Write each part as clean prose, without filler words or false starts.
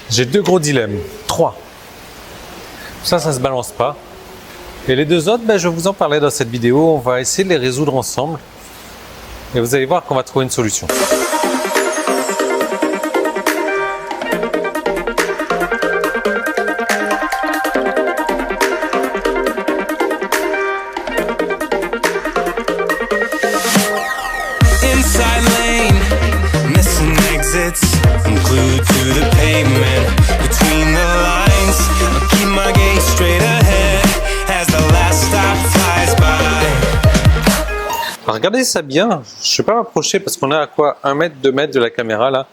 J'ai deux gros dilemmes, trois. Ça se balance pas. Et les deux autres, je vais vous en parler dans cette vidéo. On va essayer de les résoudre ensemble. Et vous allez voir qu'on va trouver une solution. Alors regardez ça bien, je ne vais pas m'approcher parce qu'on est à quoi 1 mètre, 2 mètres de la caméra là.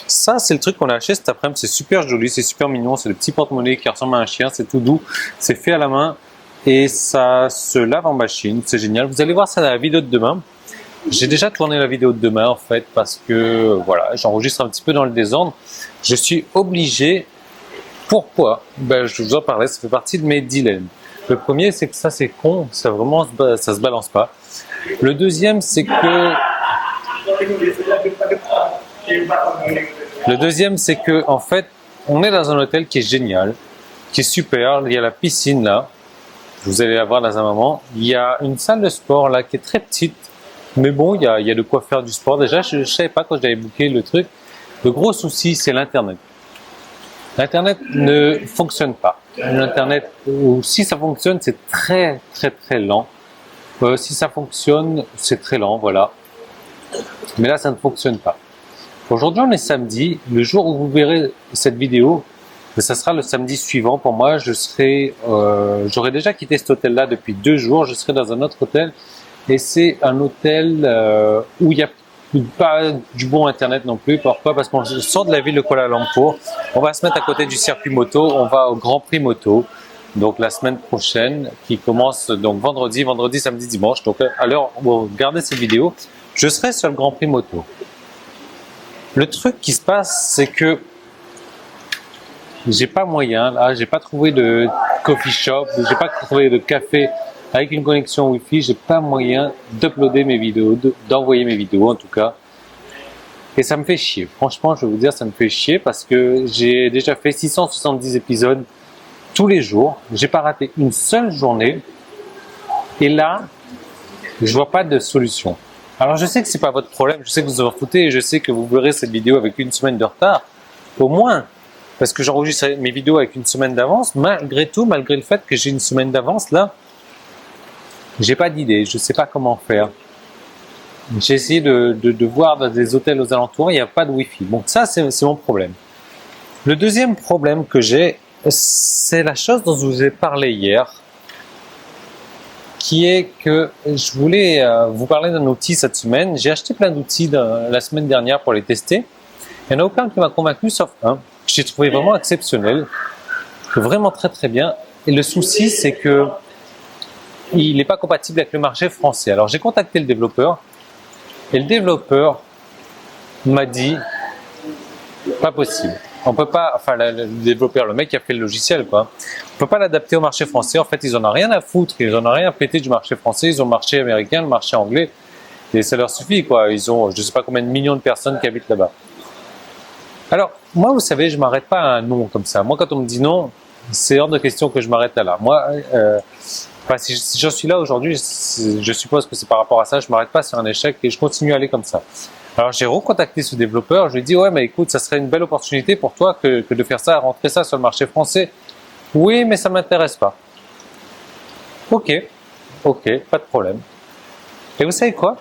Ça c'est le truc qu'on a acheté cet après-midi, c'est super joli, c'est super mignon, c'est le petit porte-monnaie qui ressemble à un chien, c'est tout doux, c'est fait à la main et ça se lave en machine, c'est génial. Vous allez voir ça dans la vidéo de demain. J'ai déjà tourné la vidéo de demain en fait parce que voilà, j'enregistre un petit peu dans le désordre. Je suis obligé. Pourquoi? Je vous en parlais, ça fait partie de mes dilemmes. Le premier, c'est que ça c'est con, ça vraiment ça se balance pas. Le deuxième, c'est que en fait, on est dans un hôtel qui est génial, qui est super. Il y a la piscine là, vous allez la voir dans un moment. Il y a une salle de sport là qui est très petite, mais bon, il y a de quoi faire du sport. Déjà, je savais pas quand j'avais booké le truc. Le gros souci, c'est l'internet. L'internet ne fonctionne pas. L'internet, ou si ça fonctionne, c'est très lent. Si ça fonctionne, c'est très lent, voilà. Mais là, ça ne fonctionne pas. Aujourd'hui, on est samedi. Le jour où vous verrez cette vidéo, ça sera le samedi suivant. Pour moi, j'aurais déjà quitté cet hôtel-là depuis 2 jours. Je serai dans un autre hôtel. Et c'est un hôtel où il n'y a pas du bon internet non plus. Pourquoi? Parce qu'on sort de la ville de Kuala Lumpur. On va se mettre à côté du circuit moto. On va au Grand Prix moto. Donc la semaine prochaine, qui commence donc vendredi, samedi, dimanche. Donc à l'heure où vous regardez cette vidéo, je serai sur le Grand Prix moto. Le truc qui se passe, c'est que j'ai pas moyen, là, j'ai pas trouvé de coffee shop, j'ai pas trouvé de café avec une connexion Wi-Fi, j'ai pas moyen d'uploader mes vidéos, d'envoyer mes vidéos en tout cas. Et ça me fait chier. Franchement, je vais vous dire, ça me fait chier parce que j'ai déjà fait 670 épisodes tous les jours. J'ai pas raté une seule journée. Et là, je vois pas de solution. Alors, je sais que c'est pas votre problème. Je sais que vous en foutez et je sais que vous verrez cette vidéo avec une semaine de retard. Au moins, parce que j'enregistre mes vidéos avec une semaine d'avance. Malgré tout, malgré le fait que j'ai une semaine d'avance, là, j'ai pas d'idée. Je sais pas comment faire. J'ai essayé de voir dans des hôtels aux alentours. Il n'y a pas de Wi-Fi. Donc ça, c'est mon problème. Le deuxième problème que j'ai, c'est la chose dont je vous ai parlé hier, qui est que je voulais vous parler d'un outil cette semaine. J'ai acheté plein d'outils la semaine dernière pour les tester. Il n'y en a aucun qui m'a convaincu sauf un que j'ai trouvé vraiment exceptionnel, vraiment très bien. Et le souci, c'est que il n'est pas compatible avec le marché français. Alors j'ai contacté le développeur et le développeur m'a dit pas possible. On peut pas, enfin le développeur, le mec qui a fait le logiciel quoi, on peut pas l'adapter au marché français. En fait, ils en ont rien à foutre, ils en ont rien à péter du marché français. Ils ont le marché américain, le marché anglais, et ça leur suffit quoi. Ils ont, je sais pas combien de millions de personnes qui habitent là-bas. Alors moi, vous savez, je m'arrête pas à un non comme ça. Moi, quand on me dit non, c'est hors de question que je m'arrête là. Moi, si j'en suis là aujourd'hui, je suppose que c'est par rapport à ça. Je m'arrête pas sur un échec et je continue à aller comme ça. Alors j'ai recontacté ce développeur, je lui ai dit ouais mais écoute, ça serait une belle opportunité pour toi que de faire ça, rentrer ça sur le marché français. Oui mais ça m'intéresse pas. Ok, pas de problème. Et vous savez quoi?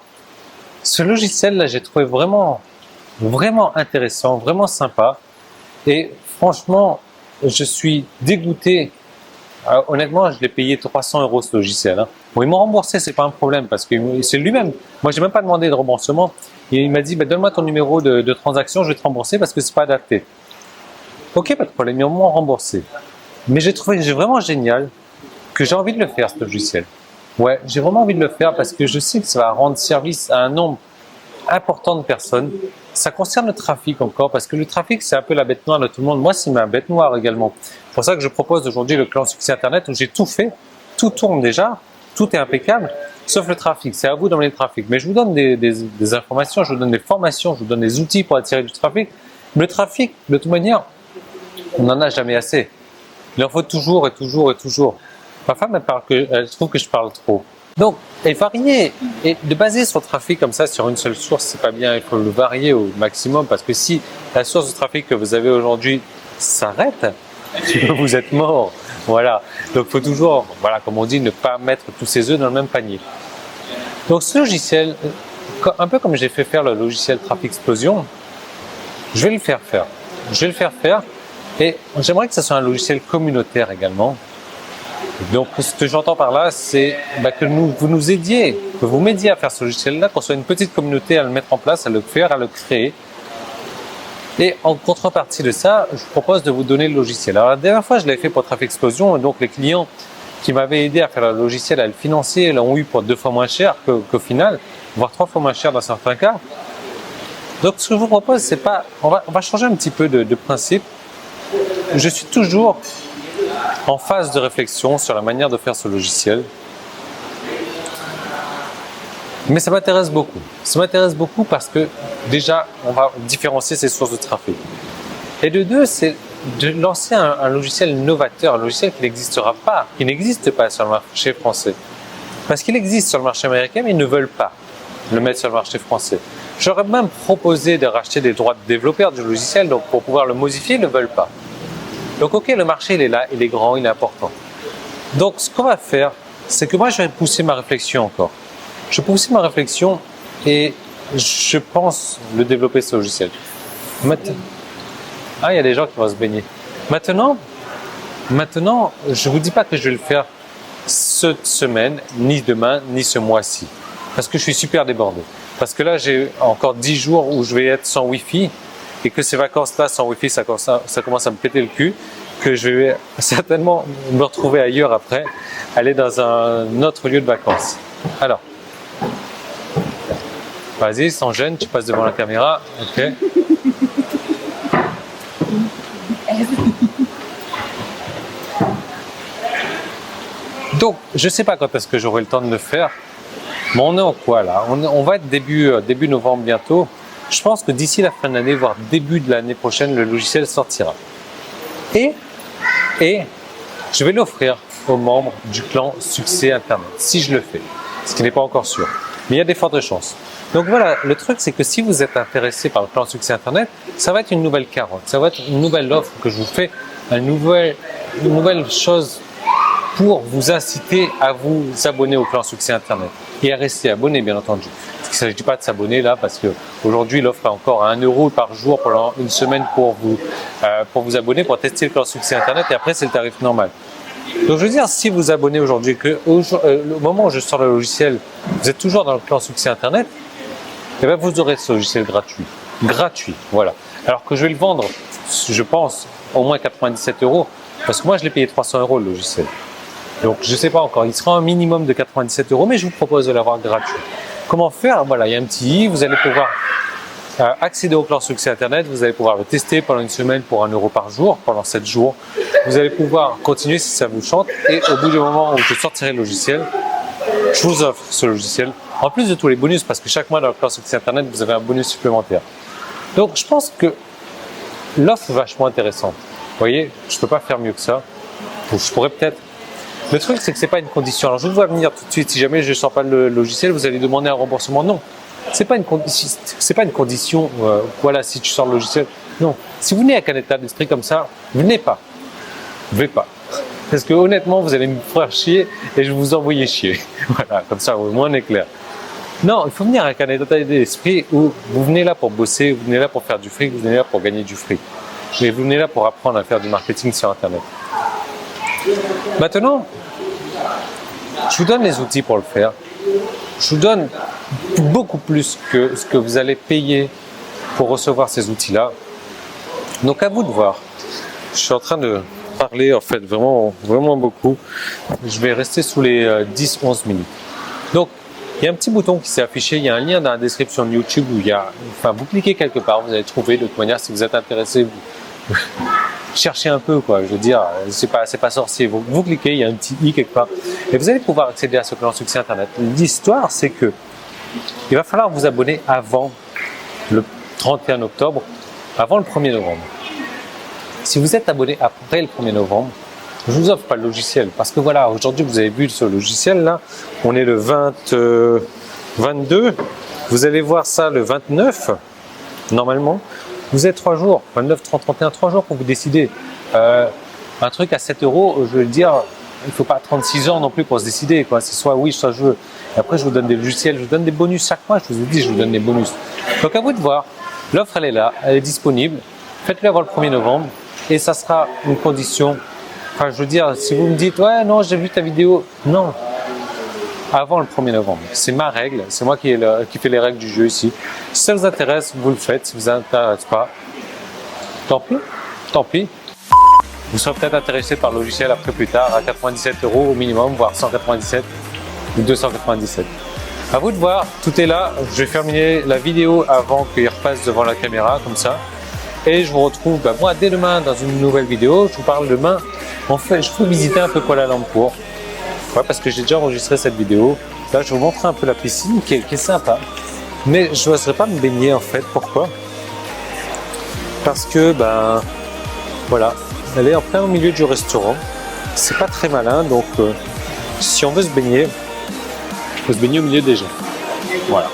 Ce logiciel là j'ai trouvé vraiment intéressant, vraiment sympa. Et franchement, je suis dégoûté. Alors, honnêtement, je l'ai payé 300 € ce logiciel. Hein. Bon, ils m'ont remboursé, c'est pas un problème parce que c'est lui-même. Moi, j'ai même pas demandé de remboursement. Et il m'a dit, donne-moi ton numéro de transaction, je vais te rembourser parce que c'est pas adapté. Ok, pas de problème, ils m'ont remboursé. Mais j'ai vraiment génial que j'ai envie de le faire, ce logiciel. Ouais, j'ai vraiment envie de le faire parce que je sais que ça va rendre service à un nombre important de personnes. Ça concerne le trafic encore, parce que le trafic, c'est un peu la bête noire de tout le monde. Moi, c'est ma bête noire également. C'est pour ça que je propose aujourd'hui le clan succès Internet, où j'ai tout fait, tout tourne déjà, tout est impeccable. sauf le trafic. C'est à vous d'emmener le trafic. Mais je vous donne des informations, je vous donne des formations, je vous donne des outils pour attirer du trafic. Mais le trafic, de toute manière, on n'en a jamais assez. Il en faut toujours et toujours et toujours. Ma femme, elle trouve que je parle trop. Donc, et varier, et de baser son trafic comme ça sur une seule source, c'est pas bien. Il faut le varier au maximum parce que si la source de trafic que vous avez aujourd'hui s'arrête, vous êtes mort. Voilà. Donc, il faut toujours, voilà, comme on dit, ne pas mettre tous ses œufs dans le même panier. Donc, ce logiciel, un peu comme j'ai fait faire le logiciel Traffic Explosion, je vais le faire faire. Je vais le faire faire. Et j'aimerais que ce soit un logiciel communautaire également. Donc, ce que j'entends par là, c'est que vous nous aidiez, que vous m'aidiez à faire ce logiciel-là, qu'on soit une petite communauté à le mettre en place, à le faire, à le créer. Et en contrepartie de ça, je vous propose de vous donner le logiciel. Alors, la dernière fois, je l'avais fait pour Traffic Explosion, et donc les clients qui m'avaient aidé à faire le logiciel, à le financer, l'ont eu pour 2 fois moins cher qu'au final, voire 3 fois moins cher dans certains cas. Donc, ce que je vous propose, c'est pas, on va changer un petit peu de principe. Je suis toujours en phase de réflexion sur la manière de faire ce logiciel. Mais ça m'intéresse beaucoup. Ça m'intéresse beaucoup parce que déjà, on va différencier ces sources de trafic. Et de deux, c'est de lancer un logiciel novateur, un logiciel qui n'existera pas, qui n'existe pas sur le marché français. Parce qu'il existe sur le marché américain, mais ils ne veulent pas le mettre sur le marché français. J'aurais même proposé de racheter des droits de développeurs du logiciel, donc pour pouvoir le modifier, ils ne veulent pas. Donc ok, le marché il est là, il est grand, il est important. Donc ce qu'on va faire, c'est que moi je vais pousser ma réflexion encore. Je vais pousser ma réflexion et je pense le développer ce logiciel. Ah, il y a des gens qui vont se baigner. Maintenant, je ne vous dis pas que je vais le faire cette semaine, ni demain, ni ce mois-ci. Parce que je suis super débordé. Parce que là, j'ai encore 10 jours où je vais être sans Wi-Fi. Et que ces vacances-là, sans Wi-Fi, ça commence à me péter le cul, que je vais certainement me retrouver ailleurs après, aller dans un autre lieu de vacances. Alors, vas-y, sans gêne, tu passes devant la caméra, ok. Donc, je ne sais pas quand est-ce que j'aurai le temps de le faire, mais on est en quoi là? On va être début novembre bientôt. Je pense que d'ici la fin de l'année, voire début de l'année prochaine, le logiciel sortira. Et je vais l'offrir aux membres du clan Succès Internet, si je le fais, ce qui n'est pas encore sûr. Mais il y a des fortes chances. Donc voilà, le truc c'est que si vous êtes intéressé par le clan Succès Internet, ça va être une nouvelle carotte, ça va être une nouvelle offre que je vous fais, une nouvelle chose pour vous inciter à vous abonner au clan Succès Internet et à rester abonné, bien entendu. Il ne s'agit pas de s'abonner là parce qu'aujourd'hui l'offre est encore à 1 € par jour pendant une semaine pour vous abonner, pour tester le clan Succès Internet et après c'est le tarif normal. Donc je veux dire, si vous abonnez aujourd'hui, au moment où je sors le logiciel, vous êtes toujours dans le clan Succès Internet, et bien vous aurez ce logiciel gratuit, voilà. Alors que je vais le vendre, je pense, au moins 97 €, parce que moi je l'ai payé 300 € le logiciel. Donc je ne sais pas encore, il sera un minimum de 97 €, mais je vous propose de l'avoir gratuit. Comment faire? Voilà, il y a un petit i, vous allez pouvoir accéder au clan Succès Internet, vous allez pouvoir le tester pendant une semaine pour 1 € par jour, pendant 7 jours. Vous allez pouvoir continuer si ça vous chante et au bout du moment où je sortirai le logiciel, je vous offre ce logiciel, en plus de tous les bonus, parce que chaque mois dans le clan Succès Internet, vous avez un bonus supplémentaire. Donc je pense que l'offre est vachement intéressante. Vous voyez, je ne peux pas faire mieux que ça. Je pourrais peut-être. Le truc, c'est que c'est pas une condition. Alors, je vous vois venir tout de suite. Si jamais je ne sors pas le logiciel, vous allez demander un remboursement. Non, c'est pas une condition. Voilà, si tu sors le logiciel. Non. Si vous venez avec un état d'esprit comme ça, venez pas. Venez pas. Parce que honnêtement, vous allez me faire chier et je vais vous envoyer chier. Voilà, comme ça, au moins on est clair. Non, il faut venir avec un état d'esprit où vous venez là pour bosser, vous venez là pour faire du fric, vous venez là pour gagner du fric. Mais vous venez là pour apprendre à faire du marketing sur Internet. Maintenant, je vous donne les outils pour le faire. Je vous donne beaucoup plus que ce que vous allez payer pour recevoir ces outils-là. Donc à vous de voir. Je suis en train de parler en fait vraiment beaucoup. Je vais rester sous les 10-11 minutes. Donc il y a un petit bouton qui s'est affiché, il y a un lien dans la description de YouTube où vous cliquez quelque part, vous allez trouver de toute manière si vous êtes intéressé, cherchez un peu, quoi. Je veux dire, c'est pas sorcier. Vous cliquez, il y a un petit i quelque part, et vous allez pouvoir accéder à ce plan succès Internet. L'histoire, c'est que il va falloir vous abonner avant le 31 octobre, avant le 1er novembre. Si vous êtes abonné après le 1er novembre, je vous offre pas le logiciel, parce que voilà, aujourd'hui, vous avez vu ce logiciel là, on est le 22, vous allez voir ça le 29, normalement. Vous êtes 3 jours, 29, 30, 31, 3 jours pour vous décider. Un truc à 7 €, je veux dire, il ne faut pas 36 heures non plus pour se décider, quoi. C'est soit oui, soit je veux. Et après, je vous donne des logiciels, je vous donne des bonus chaque mois, je vous ai dit, je vous donne des bonus. Donc à vous de voir, l'offre elle est là, elle est disponible. Faites-le avant le 1er novembre et ça sera une condition. Enfin, je veux dire, si vous me dites, ouais, non, j'ai vu ta vidéo, non. Avant le 1er novembre. C'est ma règle, c'est moi qui fais les règles du jeu ici. Si ça vous intéresse, vous le faites. Si ça vous intéresse pas, tant pis, tant pis. Vous serez peut-être intéressé par le logiciel après plus tard à 97 € au minimum, voire 197 ou 297. À vous de voir, tout est là. Je vais terminer la vidéo avant qu'il repasse devant la caméra, comme ça. Et je vous retrouve moi dès demain dans une nouvelle vidéo. Je vous parle demain. En fait, je peux visiter un peu Kuala Lumpur. Ouais, parce que j'ai déjà enregistré cette vidéo. Là, je vous montre un peu la piscine qui est sympa. Mais je n'oserais pas me baigner en fait. Pourquoi? Parce que, voilà, elle est en plein au milieu du restaurant. C'est pas très malin. Donc, si on veut se baigner, il faut se baigner au milieu des gens. Voilà.